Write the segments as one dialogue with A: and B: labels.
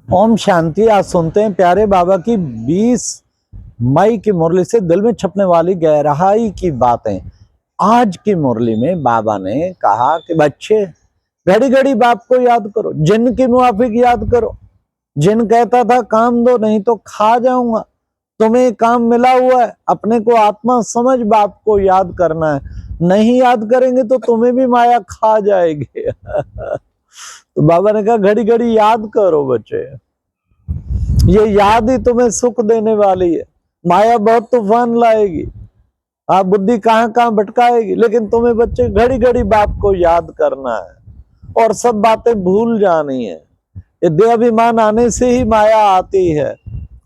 A: ओम शांति। आज सुनते हैं प्यारे बाबा की 20 मई की मुरली से दिल में छपने वाली गहराई की बातें। आज की मुरली में बाबा ने कहा कि बच्चे घड़ी घड़ी बाप को याद करो, जिन की मुआफिक याद करो। जिन कहता था काम दो नहीं तो खा जाऊंगा, तुम्हें काम मिला हुआ है, अपने को आत्मा समझ बाप को याद करना है। नहीं याद करेंगे तो तुम्हें भी माया खा जाएगी। तो बाबा ने कहा घड़ी घड़ी याद करो बच्चे, ये याद ही तुम्हें सुख देने वाली है। माया बहुत तूफान लाएगी, आप बुद्धि कहां कहां भटकाएगी, लेकिन तुम्हें बच्चे घड़ी घड़ी बाप को याद करना है और सब बातें भूल जानी है। ये देहाभिमान आने से ही माया आती है।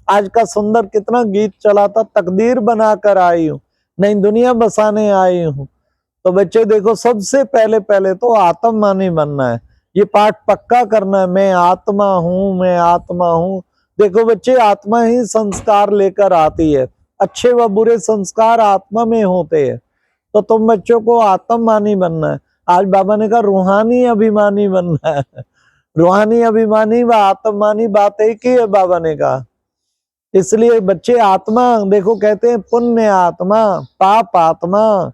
A: आज का सुंदर कितना गीत चला था, तकदीर बनाकर आई हूं, नई दुनिया बसाने आई हूं। तो बच्चे देखो, सबसे पहले पहले तो आत्ममानी बनना है। ये पाठ पक्का करना है, मैं आत्मा हूं, मैं आत्मा हूं। देखो बच्चे, आत्मा ही संस्कार लेकर आती है, अच्छे व बुरे संस्कार आत्मा में होते हैं। तो तुम बच्चों को आत्ममानी बनना है। आज बाबा ने कहा रूहानी अभिमानी बनना है। रूहानी अभिमानी व आत्ममानी बात एक ही है, बाबा ने कहा। इसलिए बच्चे आत्मा देखो, कहते हैं पुण्य आत्मा पाप आत्मा,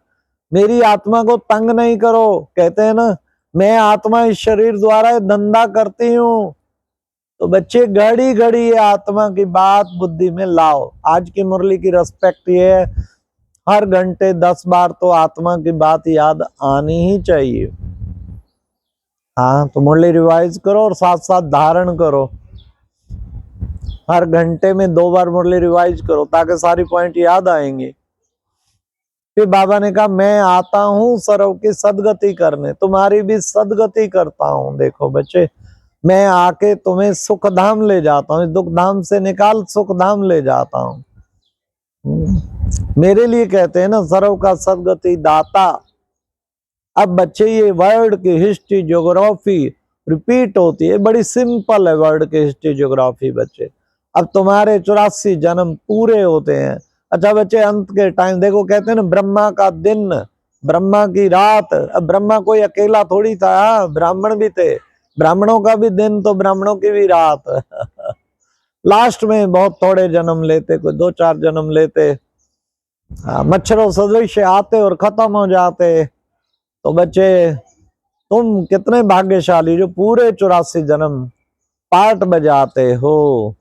A: मेरी आत्मा को तंग नहीं करो। कहते हैं ना, मैं आत्मा इस शरीर द्वारा धंधा करती हूँ। तो बच्चे घड़ी घड़ी ये आत्मा की बात बुद्धि में लाओ। आज की मुरली की रेस्पेक्ट ये है, हर घंटे 10 बार तो आत्मा की बात याद आनी ही चाहिए। हाँ, तो मुरली रिवाइज करो और साथ साथ धारण करो। हर घंटे में 2 बार मुरली रिवाइज करो ताकि सारी पॉइंट याद आएंगे। फिर बाबा ने कहा मैं आता हूं सर्व की सदगति करने, तुम्हारी भी सदगति करता हूं। देखो बच्चे, मैं आके तुम्हें सुख धाम ले जाता हूँ, दुख धाम से निकाल सुख धाम ले जाता हूँ। मेरे लिए कहते हैं ना, सर्व का सदगति दाता। अब बच्चे ये वर्ड की हिस्ट्री ज्योग्राफी रिपीट होती है, बड़ी सिंपल है वर्ड की हिस्ट्री ज्योग्राफी बच्चे। अब तुम्हारे 84 जन्म पूरे होते हैं। अच्छा बच्चे, अंत के टाइम देखो, कहते हैं ना ब्रह्मा का दिन ब्रह्मा की रात। अब ब्रह्मा कोई अकेला थोड़ी था, ब्राह्मण भी थे, ब्राह्मणों का भी दिन तो ब्राह्मणों की भी रात। लास्ट में बहुत थोड़े जन्म लेते, कोई 2-4 जन्म लेते, मच्छरों सदृश आते और खत्म हो जाते। तो बच्चे, तुम कितने भाग्यशाली जो पूरे 84 जन्म पार्ट बजाते हो।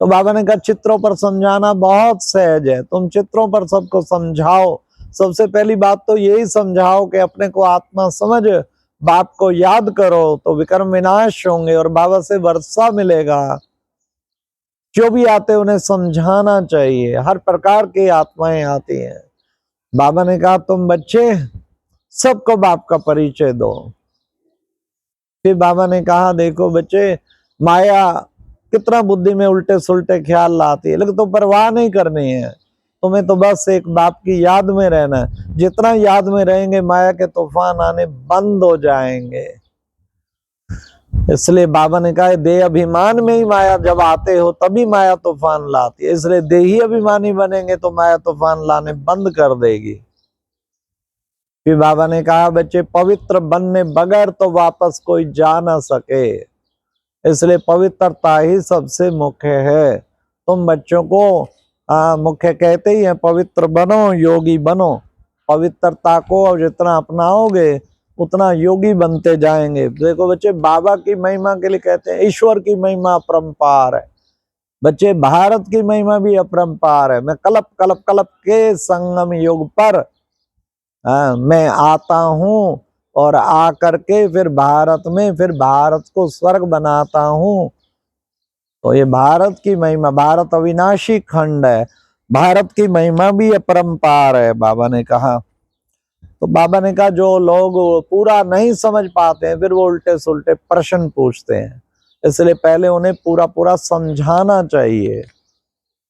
A: तो बाबा ने कहा चित्रों पर समझाना बहुत सहज है, तुम चित्रों पर सबको समझाओ। सबसे पहली बात तो यही समझाओ कि अपने को आत्मा समझ बाप को याद करो तो विकर्म विनाश होंगे और बाबा से वर्षा मिलेगा। जो भी आते उन्हें समझाना चाहिए, हर प्रकार की आत्माएं आती हैं। बाबा ने कहा तुम बच्चे सबको बाप का परिचय दो। फिर बाबा ने कहा देखो बच्चे, माया कितना बुद्धि में उल्टे सुलटे ख्याल लाती है, लेकिन तो परवाह नहीं करनी है। तुम्हें तो बस एक बाप की याद में रहना है। जितना याद में रहेंगे माया के तूफान आने बंद हो जाएंगे। इसलिए बाबा ने कहा देह अभिमान में ही माया जब आते हो तभी माया तूफान लाती है। इसलिए देही अभिमानी बनेंगे तो माया तूफान लाने बंद कर देगी। फिर बाबा ने कहा बच्चे पवित्र बनने बगैर तो वापस कोई जा ना सके, इसलिए पवित्रता ही सबसे मुख्य है। तुम बच्चों को मुख्य कहते ही है पवित्र बनो, योगी बनो। पवित्रता को जितना अपनाओगे उतना योगी बनते जाएंगे। देखो बच्चे, बाबा की महिमा के लिए कहते हैं ईश्वर की महिमा अपरंपार है। बच्चे, भारत की महिमा भी अपरंपार है। मैं कलप कलप कलप के संगम युग पर मैं आता हूं और आकर के फिर भारत में फिर भारत को स्वर्ग बनाता हूं। तो ये भारत की महिमा, भारत अविनाशी खंड है, भारत की महिमा भी अपरंपार है, बाबा ने कहा। तो बाबा ने कहा जो लोग पूरा नहीं समझ पाते हैं फिर वो उल्टे सुलटे प्रश्न पूछते हैं, इसलिए पहले उन्हें पूरा पूरा समझाना चाहिए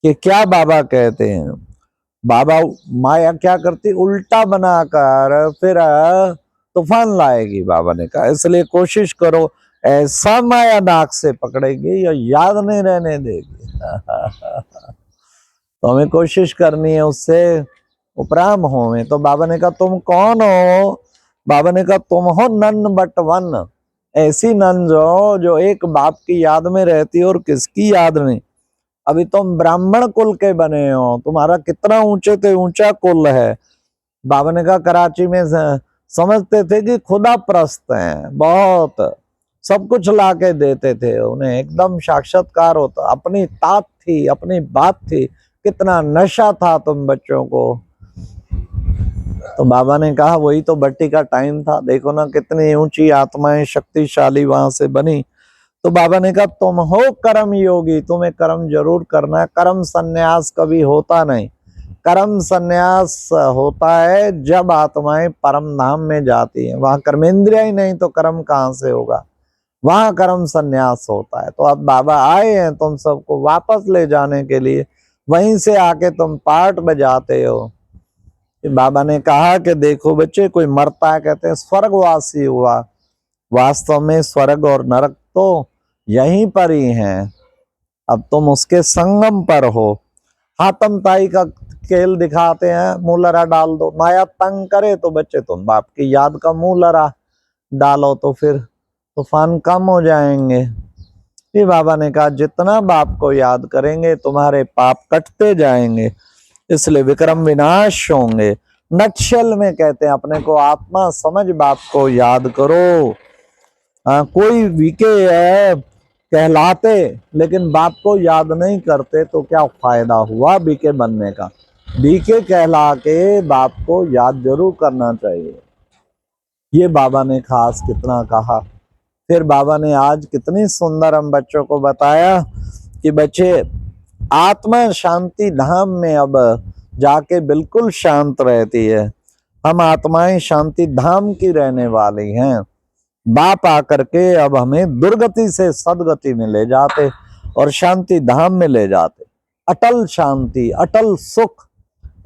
A: कि क्या बाबा कहते हैं। बाबा माया क्या करती, उल्टा बनाकर फिर तूफान लाएगी, बाबा ने कहा। इसलिए कोशिश करो ऐसा माया नाक से पकड़ेगी या याद नहीं रहने देगी। तो हमें कोशिश करनी है उससे उपराम होवे। तो बाबा ने कहा तुम कौन हो? बाबा ने कहा तुम हो नन बट वन, ऐसी नंज हो जो एक बाप की याद में रहती हो और किसकी याद में। अभी तुम ब्राह्मण कुल के बने हो, तुम्हारा कितना ऊंचे से ऊंचा कुल है। बाबा ने कहा कराची में समझते थे कि खुदा प्रस्त हैं, बहुत सब कुछ ला के देते थे उन्हें, एकदम साक्षात्कार होता, अपनी तात थी, अपनी बात थी। कितना नशा था तुम बच्चों को। तो बाबा ने कहा वही तो भट्टी का टाइम था, देखो ना कितनी ऊंची आत्माएं शक्तिशाली वहां से बनी। तो बाबा ने कहा तुम हो कर्म योगी, तुम्हें कर्म जरूर करना है। कर्म संन्यास कभी होता नहीं। कर्म संन्यास होता है जब आत्माएं परम धाम में जाती हैं, वहां कर्मेंद्रिया ही नहीं तो कर्म कहाँ से होगा, वहां कर्म संन्यास होता है। तो अब बाबा आए हैं तुम सबको वापस ले जाने के लिए, वहीं से आके तुम पाठ बजाते हो। बाबा ने कहा कि देखो बच्चे, कोई मरता है कहते हैं स्वर्गवासी हुआ, वास्तव में स्वर्ग और नरक तो यहीं पर ही हैं। अब तुम उसके संगम पर हो। हाथम ताई का खेल दिखाते हैं, मूलरा डाल दो, माया तंग करे तो बच्चे तुम बाप की याद का मूलरा डालो तो फिर तूफान कम हो जाएंगे। फिर बाबा ने कहा जितना बाप को याद करेंगे तुम्हारे पाप कटते जाएंगे, इसलिए विक्रम विनाश होंगे। नक्शल में कहते हैं अपने को आत्मा समझ बाप को याद करो। कोई वीके है कहलाते लेकिन बाप को याद नहीं करते तो क्या फायदा हुआ बीके बनने का। बीके कहला के बाप को याद जरूर करना चाहिए। ये बाबा ने खास कितना कहा। फिर बाबा ने आज कितनी सुंदर हम बच्चों को बताया कि बच्चे आत्मा शांति धाम में अब जाके बिल्कुल शांत रहती है। हम आत्माएं शांति धाम की रहने वाली हैं। बाप आकर के अब हमें दुर्गति से सदगति में ले जाते और शांति धाम में ले जाते। अटल शांति, अटल सुख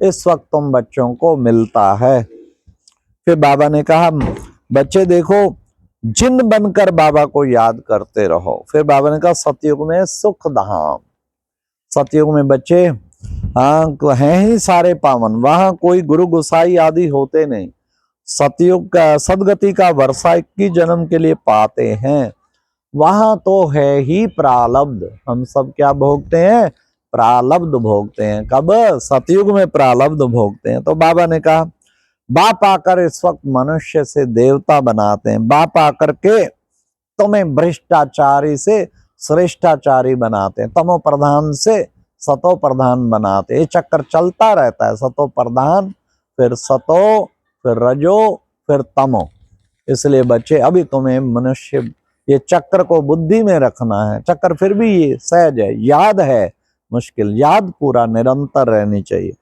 A: इस वक्त तुम बच्चों को मिलता है। फिर बाबा ने कहा बच्चे देखो जिन बनकर बाबा को याद करते रहो। फिर बाबा ने कहा सतयुग में सुख धाम, सतयुग में बच्चे हैं ही सारे पावन, वहां कोई गुरु गुसाई आदि होते नहीं। सतयुग का सदगति का वर्षा 21 जन्म के लिए पाते हैं। वहां तो है ही प्रारब्ध, हम सब क्या भोगते हैं, प्रारब्ध भोगते हैं। कब, सतयुग में प्रारब्ध भोगते हैं। तो बाबा ने कहा बाप आकर इस वक्त मनुष्य से देवता बनाते हैं। बाप आकर के तुम्हें भ्रष्टाचारी से श्रेष्ठाचारी बनाते हैं, तमो प्रधान से सतो प्रधान बनाते। ये चक्कर चलता रहता है, सतो प्रधान फिर सतो फिर रजो फिर तमो। इसलिए बच्चे अभी तुम्हें मनुष्य ये चक्र को बुद्धि में रखना है। चक्कर फिर भी ये सहज है, याद है मुश्किल, याद पूरा निरंतर रहनी चाहिए।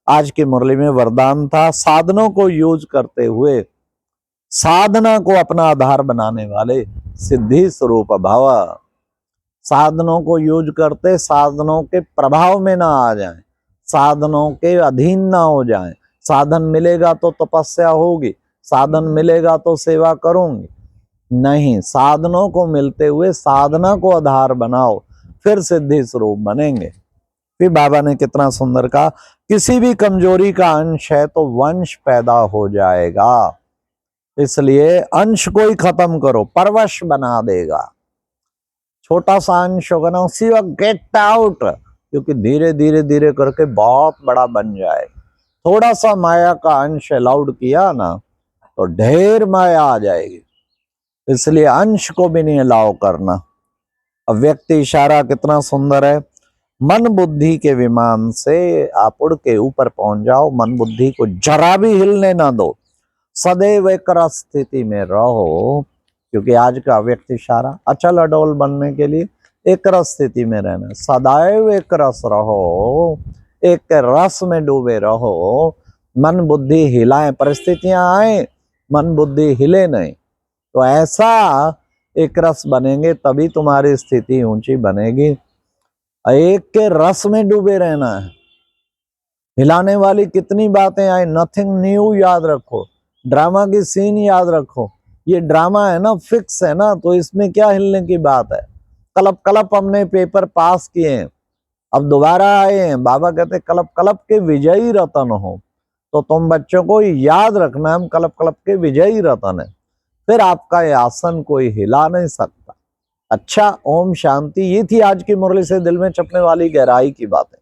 A: आज की मुरली में वरदान था साधनों को यूज करते हुए साधना को अपना आधार बनाने वाले सिद्धि स्वरूप भव। साधनों को यूज करते साधनों के प्रभाव में ना आ जाएं, साधनों के अधीन ना हो जाएं। साधन मिलेगा तो तपस्या होगी, साधन मिलेगा तो सेवा करूंगी, नहीं, साधनों को मिलते हुए साधना को आधार बनाओ, फिर सिद्धि स्वरूप बनेंगे। फिर बाबा ने कितना सुंदर कहा किसी भी कमजोरी का अंश है तो वंश पैदा हो जाएगा, इसलिए अंश को ही खत्म करो, परवश बना देगा। छोटा सा अंश होगा ना उसी वक्त गेट आउट, क्योंकि धीरे धीरे धीरे करके बहुत बड़ा बन जाए। थोड़ा सा माया का अंश अलाउड किया ना तो ढेर माया आ जाएगी, इसलिए अंश को भी नहीं अलाउ करना। अव्यक्ति इशारा कितना सुंदर है। मन बुद्धि के विमान से आप उड़ के ऊपर पहुंच जाओ, मन बुद्धि को जरा भी हिलने ना दो, सदैव एक रस स्थिति में रहो। क्योंकि आज का अव्यक्त इशारा अचल अडोल बनने के लिए एक रस स्थिति में रहना, सदैव एक रस रहो, एक रस में डूबे रहो। मन बुद्धि हिलाए, परिस्थितियां आए मन बुद्धि हिले नहीं, तो ऐसा एक रस बनेंगे तभी तुम्हारी स्थिति ऊंची बनेगी। एक के रस में डूबे रहना है। हिलाने वाली कितनी बातें आई, नथिंग न्यू याद रखो, ड्रामा की सीन याद रखो। ये ड्रामा है ना, फिक्स है ना, तो इसमें क्या हिलने की बात है। कलप कलप हमने पेपर पास किए हैं, अब दोबारा आए हैं। बाबा कहते कलप कलप के विजयी रतन हो, तो तुम बच्चों को याद रखना हम कलप कलप के विजयी रतन है। फिर आपका ये आसन कोई हिला नहीं सकता। अच्छा, ओम शांति। ये थी आज की मुरली से दिल में छपने वाली गहराई की बातें।